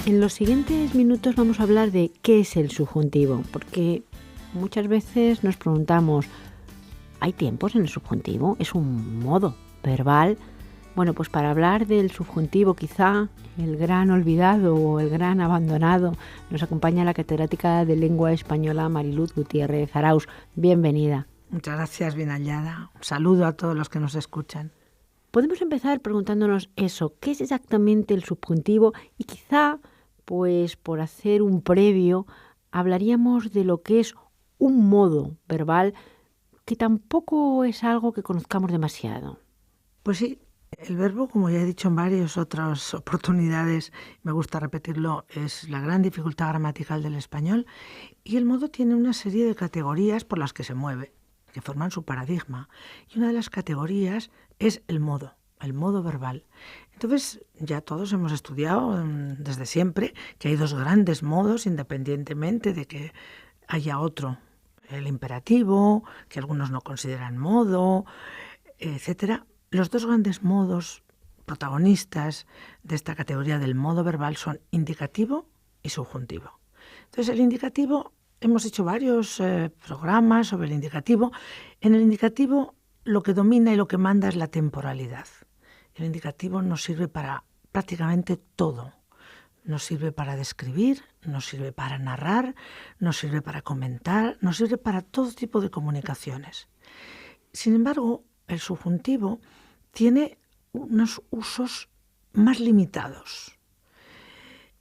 En los siguientes minutos vamos a hablar de qué es el subjuntivo, porque muchas veces nos preguntamos, ¿hay tiempos en el subjuntivo? ¿Es un modo verbal? Bueno, pues para hablar del subjuntivo, quizá el gran olvidado o el gran abandonado, nos acompaña la catedrática de Lengua Española Mariluz Gutiérrez Arauz. Bienvenida. Muchas gracias, bien hallada. Un saludo a todos los que nos escuchan. Podemos empezar preguntándonos eso, ¿qué es exactamente el subjuntivo? Y quizá, pues por hacer un previo, hablaríamos de lo que es un modo verbal, que tampoco es algo que conozcamos demasiado. Pues sí, el verbo, como ya he dicho en varias otras oportunidades, me gusta repetirlo, es la gran dificultad gramatical del español, y el modo tiene una serie de categorías por las que se mueve, que forman su paradigma. Y una de las categorías es el modo verbal. Entonces, ya todos hemos estudiado desde siempre que hay dos grandes modos, independientemente de que haya otro, el imperativo, que algunos no consideran modo, etcétera. Los dos grandes modos protagonistas de esta categoría del modo verbal son indicativo y subjuntivo. Entonces, el indicativo, hemos hecho varios programas sobre el indicativo. En el indicativo lo que domina y lo que manda es la temporalidad. El indicativo nos sirve para prácticamente todo. Nos sirve para describir, nos sirve para narrar, nos sirve para comentar, nos sirve para todo tipo de comunicaciones. Sin embargo, el subjuntivo tiene unos usos más limitados.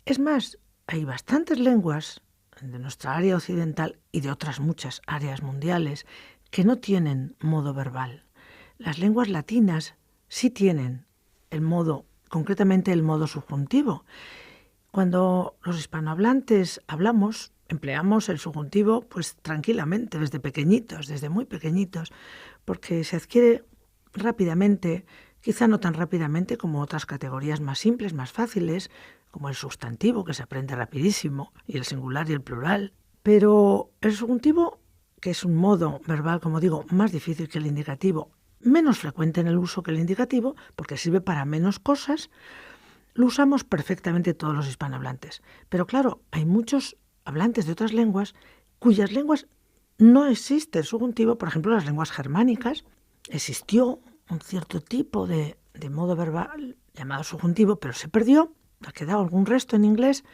Es más, hay bastantes lenguas de nuestra área occidental y de otras muchas áreas mundiales que no tienen modo verbal. Las lenguas latinas sí tienen el modo, concretamente el modo subjuntivo. Cuando los hispanohablantes hablamos, empleamos el subjuntivo pues tranquilamente, desde pequeñitos, desde muy pequeñitos, porque se adquiere rápidamente, quizá no tan rápidamente como otras categorías más simples, más fáciles, como el sustantivo, que se aprende rapidísimo, y el singular y el plural. Pero el subjuntivo, que es un modo verbal, como digo, más difícil que el indicativo, menos frecuente en el uso que el indicativo, porque sirve para menos cosas, lo usamos perfectamente todos los hispanohablantes. Pero claro, hay muchos hablantes de otras lenguas cuyas lenguas no existe el subjuntivo. Por ejemplo, las lenguas germánicas existió un cierto tipo de modo verbal llamado subjuntivo, pero se perdió, ha quedado algún resto en inglés,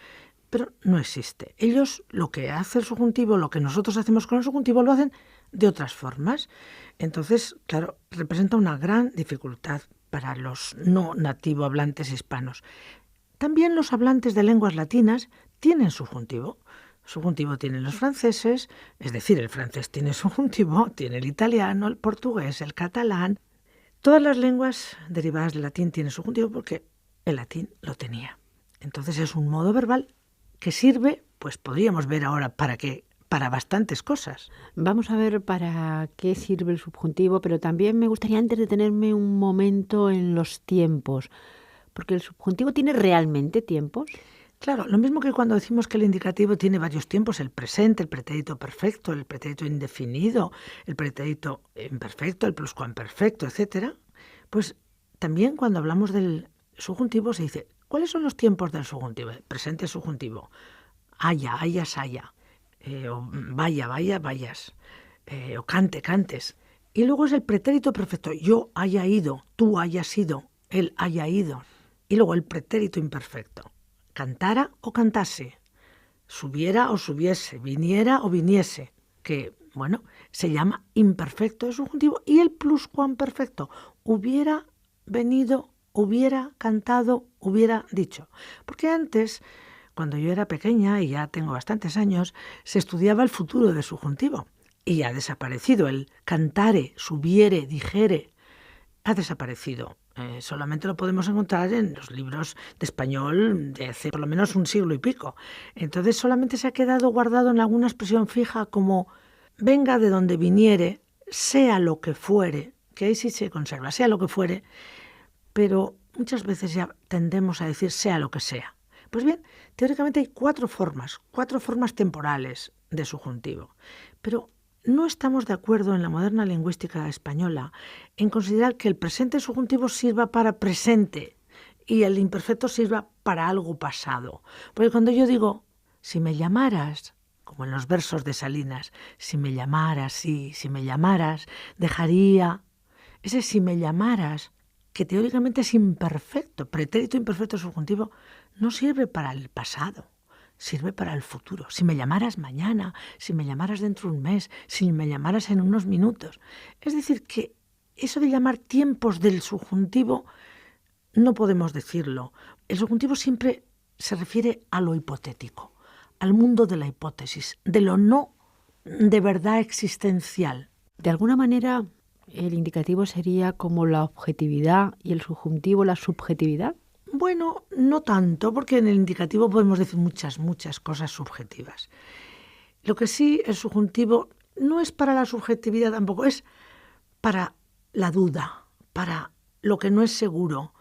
pero no existe. Ellos lo que hace el subjuntivo, lo que nosotros hacemos con el subjuntivo, lo hacen de otras formas. Entonces, claro, representa una gran dificultad para los no nativo hablantes hispanos. También los hablantes de lenguas latinas tienen subjuntivo. Subjuntivo tienen los franceses, es decir, el francés tiene subjuntivo, tiene el italiano, el portugués, el catalán. Todas las lenguas derivadas del latín tienen subjuntivo porque el latín lo tenía. Entonces es un modo verbal que sirve, pues podríamos ver ahora para qué, para bastantes cosas. Vamos a ver para qué sirve el subjuntivo, pero también me gustaría antes detenerme un momento en los tiempos, porque el subjuntivo tiene realmente tiempos. Claro, lo mismo que cuando decimos que el indicativo tiene varios tiempos, el presente, el pretérito perfecto, el pretérito indefinido, el pretérito imperfecto, el pluscuamperfecto, etcétera, pues también cuando hablamos del subjuntivo se dice, ¿cuáles son los tiempos del subjuntivo? Presente subjuntivo, haya, hayas, haya, o vaya, vaya, vayas, o cante, cantes. Y luego es el pretérito perfecto, yo haya ido, tú hayas ido, él haya ido. Y luego el pretérito imperfecto, cantara o cantase, subiera o subiese, viniera o viniese, que, bueno, se llama imperfecto de subjuntivo, y el pluscuamperfecto, hubiera venido, hubiera cantado, hubiera dicho. Porque antes, cuando yo era pequeña, y ya tengo bastantes años, se estudiaba el futuro de subjuntivo, y ha desaparecido el cantare, subiere, dijere, ha desaparecido. Solamente lo podemos encontrar en los libros de español de hace por lo menos un siglo y pico. Entonces solamente se ha quedado guardado en alguna expresión fija como venga de donde viniere, sea lo que fuere, que ahí sí se conserva, sea lo que fuere, pero muchas veces ya tendemos a decir sea lo que sea. Pues bien, teóricamente hay cuatro formas temporales de subjuntivo, pero no estamos de acuerdo en la moderna lingüística española en considerar que el presente subjuntivo sirva para presente y el imperfecto sirva para algo pasado. Porque cuando yo digo, si me llamaras, como en los versos de Salinas, si me llamaras, sí, si me llamaras, dejaría... Ese si me llamaras, que teóricamente es imperfecto, pretérito imperfecto subjuntivo, no sirve para el pasado, sirve para el futuro. Si me llamaras mañana, si me llamaras dentro de un mes, si me llamaras en unos minutos. Es decir, que eso de llamar tiempos del subjuntivo no podemos decirlo. El subjuntivo siempre se refiere a lo hipotético, al mundo de la hipótesis, de lo no de verdad existencial. De alguna manera, el indicativo sería como la objetividad y el subjuntivo la subjetividad. Bueno, no tanto, porque en el indicativo podemos decir muchas cosas subjetivas. Lo que sí, el subjuntivo no es para la subjetividad tampoco, es para la duda, para lo que no es seguro.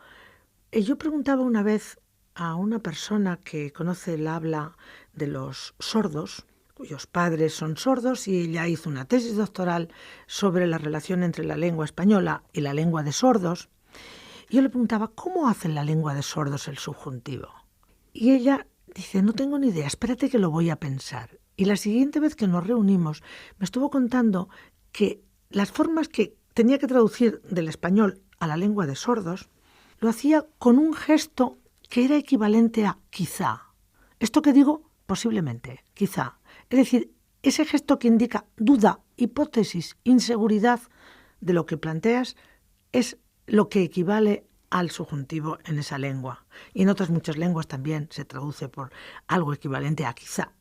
Yo preguntaba una vez a una persona que conoce el habla de los sordos, cuyos padres son sordos, y ella hizo una tesis doctoral sobre la relación entre la lengua española y la lengua de sordos. Yo le preguntaba, ¿cómo hace la lengua de sordos el subjuntivo? Y ella dice, no tengo ni idea, espérate que lo voy a pensar. Y la siguiente vez que nos reunimos, me estuvo contando que las formas que tenía que traducir del español a la lengua de sordos, lo hacía con un gesto que era equivalente a quizá. Esto que digo, posiblemente, quizá. Es decir, ese gesto que indica duda, hipótesis, inseguridad de lo que planteas es lo que equivale al subjuntivo en esa lengua. Y en otras muchas lenguas también se traduce por algo equivalente a quizá.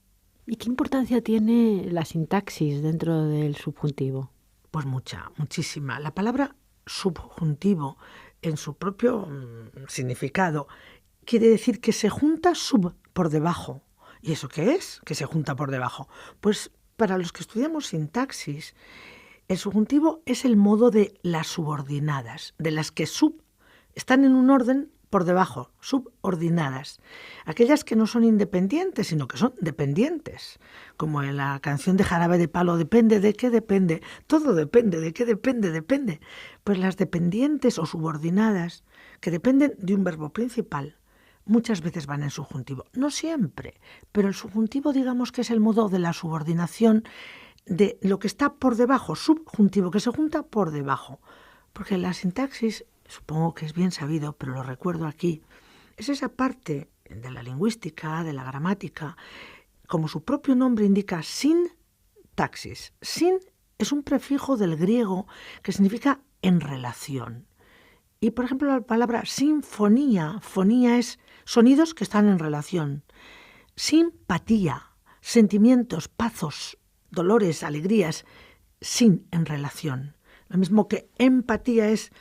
¿Y qué importancia tiene la sintaxis dentro del subjuntivo? Pues muchísima. La palabra subjuntivo, en su propio significado, quiere decir que se junta sub por debajo. ¿Y eso qué es? Que se junta por debajo. Pues para los que estudiamos sintaxis, el subjuntivo es el modo de las subordinadas, de las que están en un orden por debajo, subordinadas. Aquellas que no son independientes, sino que son dependientes. Como en la canción de Jarabe de Palo, depende de qué depende, todo depende, de qué depende. Pues las dependientes o subordinadas, que dependen de un verbo principal, muchas veces van en subjuntivo. No siempre, pero el subjuntivo digamos que es el modo de la subordinación de lo que está por debajo, subjuntivo, que se junta por debajo. Porque la sintaxis, supongo que es bien sabido, pero lo recuerdo aquí, es esa parte de la lingüística, de la gramática, como su propio nombre indica, sintaxis. Sin es un prefijo del griego que significa en relación. Y, por ejemplo, la palabra sinfonía, fonía es sonidos que están en relación. Simpatía, sentimientos, pazos, dolores, alegrías, en relación. Lo mismo que empatía es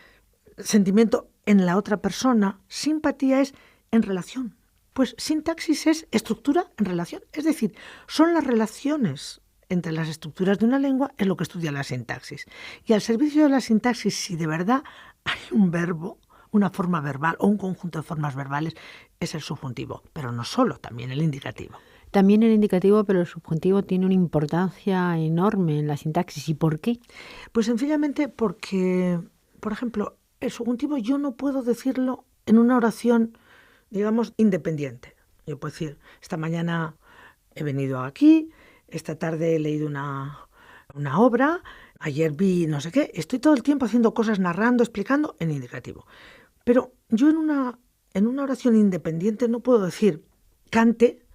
sentimiento en la otra persona, simpatía es en relación. Pues sintaxis es estructura en relación. Es decir, son las relaciones entre las estructuras de una lengua, es lo que estudia la sintaxis. Y al servicio de la sintaxis, si de verdad hay un verbo, una forma verbal o un conjunto de formas verbales, es el subjuntivo. Pero no solo, también el indicativo. También el indicativo, pero el subjuntivo tiene una importancia enorme en la sintaxis. ¿Y por qué? Pues sencillamente porque, por ejemplo, el subjuntivo yo no puedo decirlo en una oración, digamos, independiente. Yo puedo decir, esta mañana he venido aquí, esta tarde he leído una obra, ayer vi no sé qué, estoy todo el tiempo haciendo cosas, narrando, explicando en indicativo. Pero yo en una oración independiente no puedo decir, cante,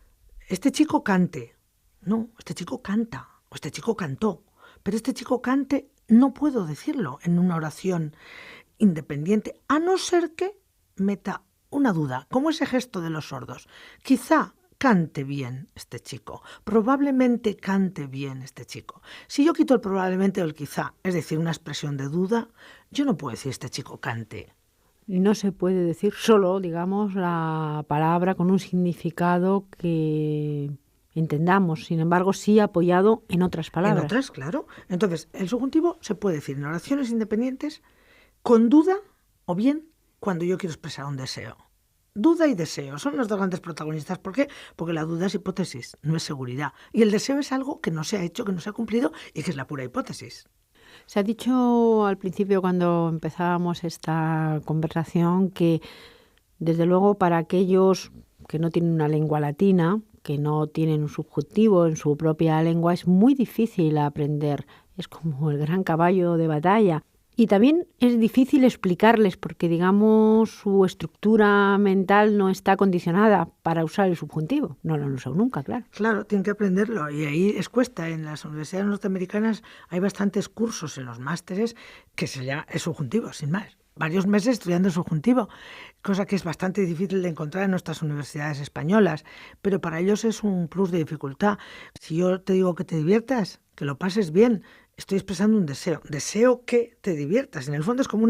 este chico cante. No, este chico canta, o este chico cantó. Pero este chico cante no puedo decirlo en una oración independiente, a no ser que meta una duda, como ese gesto de los sordos. Quizá cante bien este chico, probablemente cante bien este chico. Si yo quito el probablemente o el quizá, es decir, una expresión de duda, yo no puedo decir este chico cante. No se puede decir solo, digamos, la palabra con un significado que entendamos, sin embargo, sí apoyado en otras palabras. En otras, claro. Entonces, el subjuntivo se puede decir en oraciones independientes con duda o bien cuando yo quiero expresar un deseo. Duda y deseo son los dos grandes protagonistas. ¿Por qué? Porque la duda es hipótesis, no es seguridad. Y el deseo es algo que no se ha hecho, que no se ha cumplido y que es la pura hipótesis. Se ha dicho al principio, cuando empezábamos esta conversación, que Desde luego, para aquellos que no tienen una lengua latina, que no tienen un subjuntivo en su propia lengua, es muy difícil aprender. Es como el gran caballo de batalla. Y también es difícil explicarles porque, digamos, su estructura mental no está condicionada para usar el subjuntivo. No lo han usado nunca, claro. Claro, tienen que aprenderlo y ahí es cuesta. En las universidades norteamericanas hay bastantes cursos en los másteres que se llama el subjuntivo, sin más. Varios meses estudiando el subjuntivo, cosa que es bastante difícil de encontrar en nuestras universidades españolas, pero para ellos es un plus de dificultad. Si yo te digo que te diviertas, que lo pases bien, estoy expresando un deseo que te diviertas. En el fondo es como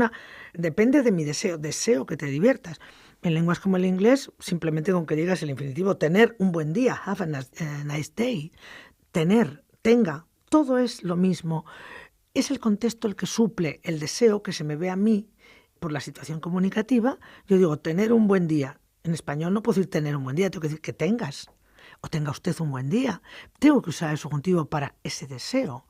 depende de mi deseo que te diviertas. En lenguas como el inglés, simplemente con que digas el infinitivo, tener un buen día, have a nice day, tenga, todo es lo mismo. Es el contexto el que suple el deseo que se me ve a mí por la situación comunicativa. Yo digo tener un buen día. En español no puedo decir tener un buen día, tengo que decir que tengas o tenga usted un buen día. Tengo que usar el subjuntivo para ese deseo.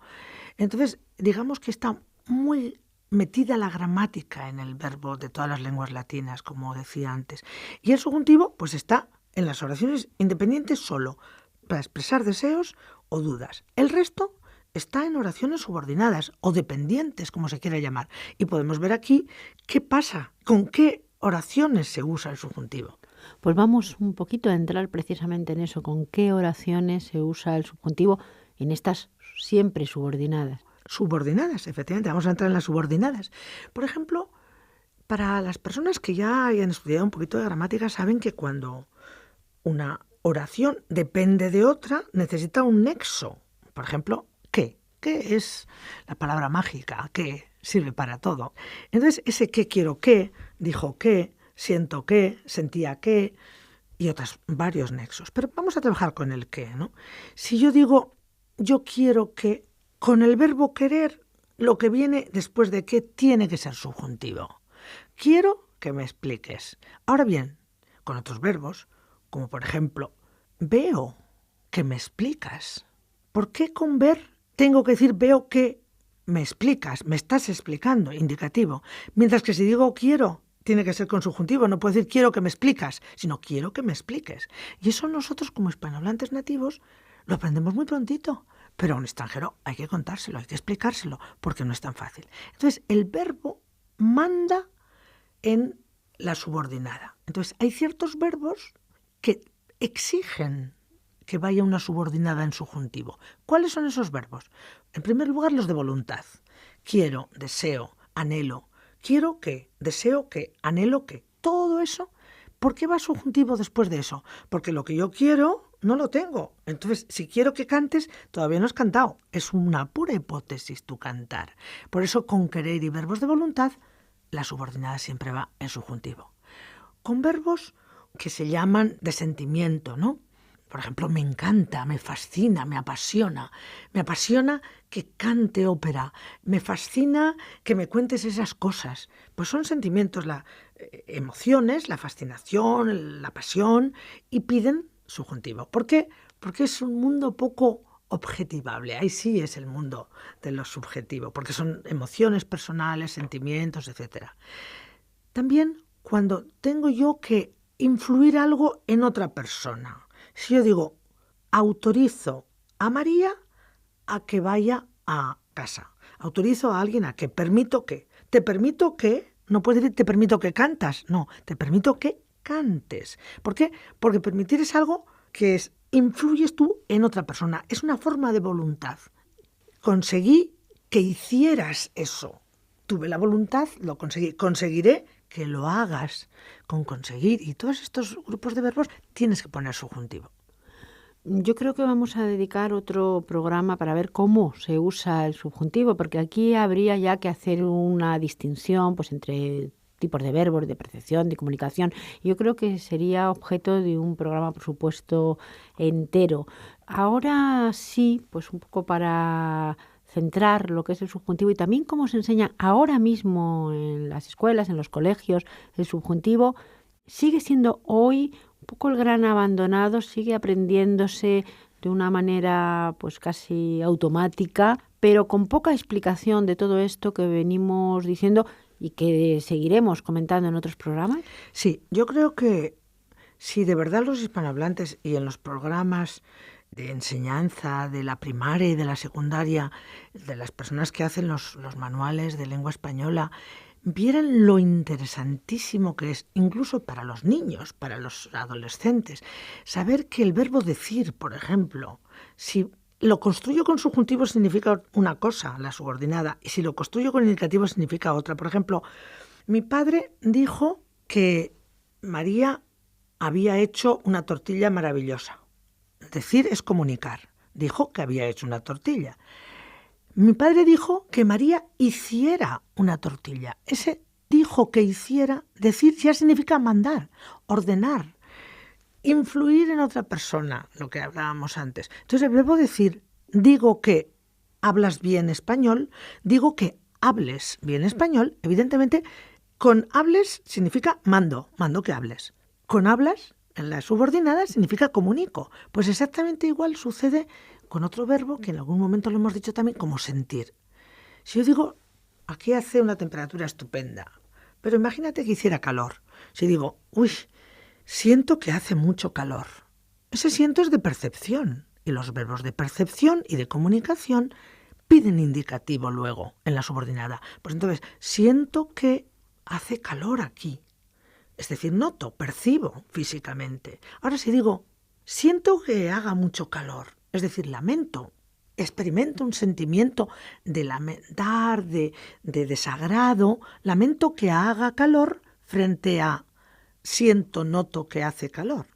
Entonces, digamos que está muy metida la gramática en el verbo de todas las lenguas latinas, como decía antes. Y el subjuntivo, pues está en las oraciones independientes solo, para expresar deseos o dudas. El resto está en oraciones subordinadas o dependientes, como se quiera llamar. Y podemos ver aquí qué pasa, con qué oraciones se usa el subjuntivo. Pues vamos un poquito a entrar precisamente en eso, con qué oraciones se usa el subjuntivo en estas siempre subordinadas. Subordinadas, efectivamente, vamos a entrar en las subordinadas. Por ejemplo, para las personas que ya hayan estudiado un poquito de gramática, saben que cuando una oración depende de otra, necesita un nexo. Por ejemplo, ¿qué? ¿Qué es la palabra mágica? ¿Qué sirve para todo? Entonces, ese qué quiero qué, dijo qué, siento qué, sentía qué, y otros varios nexos. Pero vamos a trabajar con el qué, ¿no? Si yo digo, yo quiero que, con el verbo querer, lo que viene después de qué tiene que ser subjuntivo. Quiero que me expliques. Ahora bien, con otros verbos, como por ejemplo, veo que me explicas. ¿Por qué con ver tengo que decir veo que me explicas, me estás explicando, indicativo? Mientras que si digo quiero, tiene que ser con subjuntivo, no puedo decir quiero que me explicas, sino quiero que me expliques. Y eso nosotros como hispanohablantes nativos lo aprendemos muy prontito, pero a un extranjero hay que contárselo, hay que explicárselo, porque no es tan fácil. Entonces, el verbo manda en la subordinada. Entonces, hay ciertos verbos que exigen que vaya una subordinada en subjuntivo. ¿Cuáles son esos verbos? En primer lugar, los de voluntad. Quiero, deseo, anhelo. Quiero que, deseo que, anhelo que. Todo eso, ¿por qué va subjuntivo después de eso? Porque lo que yo quiero no lo tengo. Entonces, si quiero que cantes, todavía no has cantado. Es una pura hipótesis tu cantar. Por eso, con querer y verbos de voluntad, la subordinada siempre va en subjuntivo. Con verbos que se llaman de sentimiento, ¿no? Por ejemplo, me encanta, me fascina, me apasiona. Me apasiona que cante ópera. Me fascina que me cuentes esas cosas. Pues son sentimientos, emociones, la fascinación, la pasión, y piden subjuntivo. ¿Por qué? Porque es un mundo poco objetivable. Ahí sí es el mundo de lo subjetivo, porque son emociones personales, sentimientos, etc. También cuando tengo yo que influir algo en otra persona. Si yo digo, autorizo a María a que vaya a casa. Autorizo a alguien a que, permito que. Te permito que, no puedes decir te permito que cantas, no, te permito que cantes. ¿Por qué? Porque permitir es algo que influyes tú en otra persona. Es una forma de voluntad. Conseguí que hicieras eso. Tuve la voluntad, lo conseguí. Conseguiré que lo hagas. Con conseguir y todos estos grupos de verbos tienes que poner subjuntivo. Yo creo que vamos a dedicar otro programa para ver cómo se usa el subjuntivo, porque aquí habría ya que hacer una distinción pues entre tipos de verbos, de percepción, de comunicación. Yo creo que sería objeto de un programa, por supuesto, entero. Ahora sí, pues un poco para centrar lo que es el subjuntivo y también cómo se enseña ahora mismo en las escuelas, en los colegios, el subjuntivo sigue siendo hoy un poco el gran abandonado, sigue aprendiéndose de una manera pues casi automática, pero con poca explicación de todo esto que venimos diciendo y que seguiremos comentando en otros programas. Sí, yo creo que si de verdad los hispanohablantes y en los programas de enseñanza de la primaria y de la secundaria, de las personas que hacen los manuales de lengua española, vieran lo interesantísimo que es, incluso para los niños, para los adolescentes, saber que el verbo decir, por ejemplo, si lo construyo con subjuntivo significa una cosa, la subordinada, y si lo construyo con indicativo significa otra. Por ejemplo, mi padre dijo que María había hecho una tortilla maravillosa. Decir es comunicar. Dijo que había hecho una tortilla. Mi padre dijo que María hiciera una tortilla. Ese dijo que hiciera, decir ya significa mandar, ordenar, influir en otra persona, lo que hablábamos antes. Entonces el verbo decir, digo que hablas bien español, digo que hables bien español, evidentemente con hables significa mando que hables. Con hablas, en la subordinada, significa comunico. Pues exactamente igual sucede con otro verbo que en algún momento lo hemos dicho también, como sentir. Si yo digo, aquí hace una temperatura estupenda, pero imagínate que hiciera calor. Si digo, uy, siento que hace mucho calor. Ese siento es de percepción, y los verbos de percepción y de comunicación piden indicativo luego en la subordinada. Pues entonces, siento que hace calor aquí. Es decir, noto, percibo físicamente. Ahora si digo, siento que haga mucho calor, es decir, lamento, experimento un sentimiento de lamentar, de desagrado, lamento que haga calor frente a siento, noto que hace calor.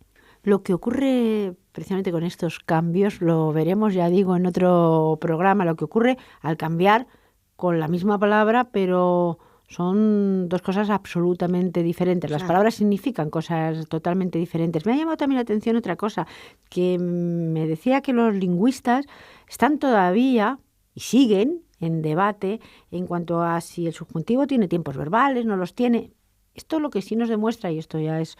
Lo que ocurre precisamente con estos cambios, lo veremos, ya digo, en otro programa, lo que ocurre al cambiar con la misma palabra, pero son dos cosas absolutamente diferentes. Las palabras significan cosas totalmente diferentes. Me ha llamado también la atención otra cosa, que me decía que los lingüistas están todavía y siguen en debate en cuanto a si el subjuntivo tiene tiempos verbales, no los tiene. Esto lo que sí nos demuestra, y esto ya es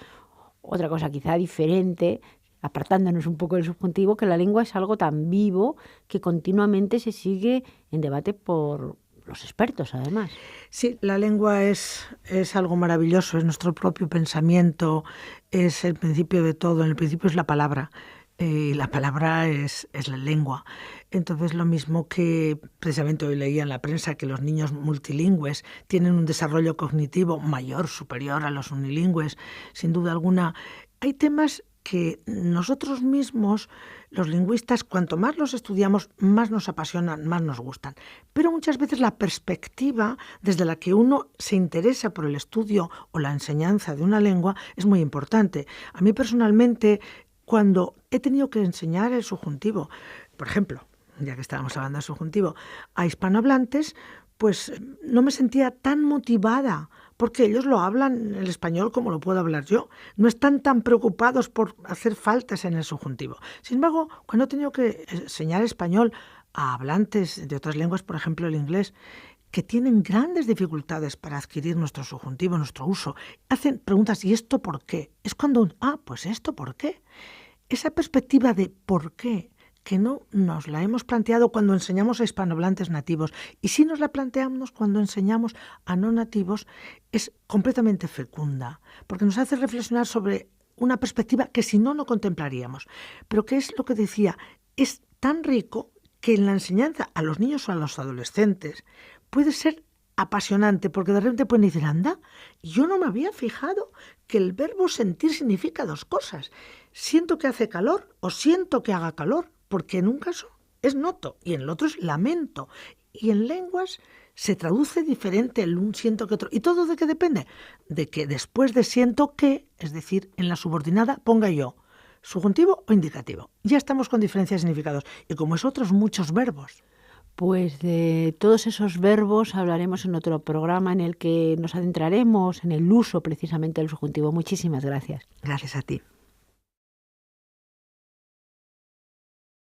otra cosa quizá diferente, apartándonos un poco del subjuntivo, que la lengua es algo tan vivo que continuamente se sigue en debate por los expertos, además. Sí, la lengua es algo maravilloso, es nuestro propio pensamiento, es el principio de todo. En el principio es la palabra, y la palabra es la lengua. Entonces, lo mismo que precisamente hoy leía en la prensa, que los niños multilingües tienen un desarrollo cognitivo mayor, superior a los unilingües, sin duda alguna. Hay temas que nosotros mismos, los lingüistas, cuanto más los estudiamos, más nos apasionan, más nos gustan. Pero muchas veces la perspectiva desde la que uno se interesa por el estudio o la enseñanza de una lengua es muy importante. A mí personalmente, cuando he tenido que enseñar el subjuntivo, por ejemplo, ya que estábamos hablando del subjuntivo, a hispanohablantes, pues no me sentía tan motivada, porque ellos lo hablan el español como lo puedo hablar yo. No están tan preocupados por hacer faltas en el subjuntivo. Sin embargo, cuando he tenido que enseñar español a hablantes de otras lenguas, por ejemplo el inglés, que tienen grandes dificultades para adquirir nuestro subjuntivo, nuestro uso, hacen preguntas, ¿y esto por qué? Es cuando, pues esto por qué. Esa perspectiva de por qué, que no nos la hemos planteado cuando enseñamos a hispanohablantes nativos, y si nos la planteamos cuando enseñamos a no nativos, es completamente fecunda, porque nos hace reflexionar sobre una perspectiva que si no, no contemplaríamos. Pero que es lo que decía, es tan rico que en la enseñanza a los niños o a los adolescentes puede ser apasionante, porque de repente pueden decir, anda, yo no me había fijado que el verbo sentir significa dos cosas. Siento que hace calor o siento que haga calor, porque en un caso es noto y en el otro es lamento. Y en lenguas se traduce diferente el un siento que otro. ¿Y todo de qué depende? De que después de siento que, es decir, en la subordinada ponga yo subjuntivo o indicativo. Ya estamos con diferencias de significados. Y como es otros muchos verbos. Pues de todos esos verbos hablaremos en otro programa en el que nos adentraremos en el uso precisamente del subjuntivo. Muchísimas gracias. Gracias a ti.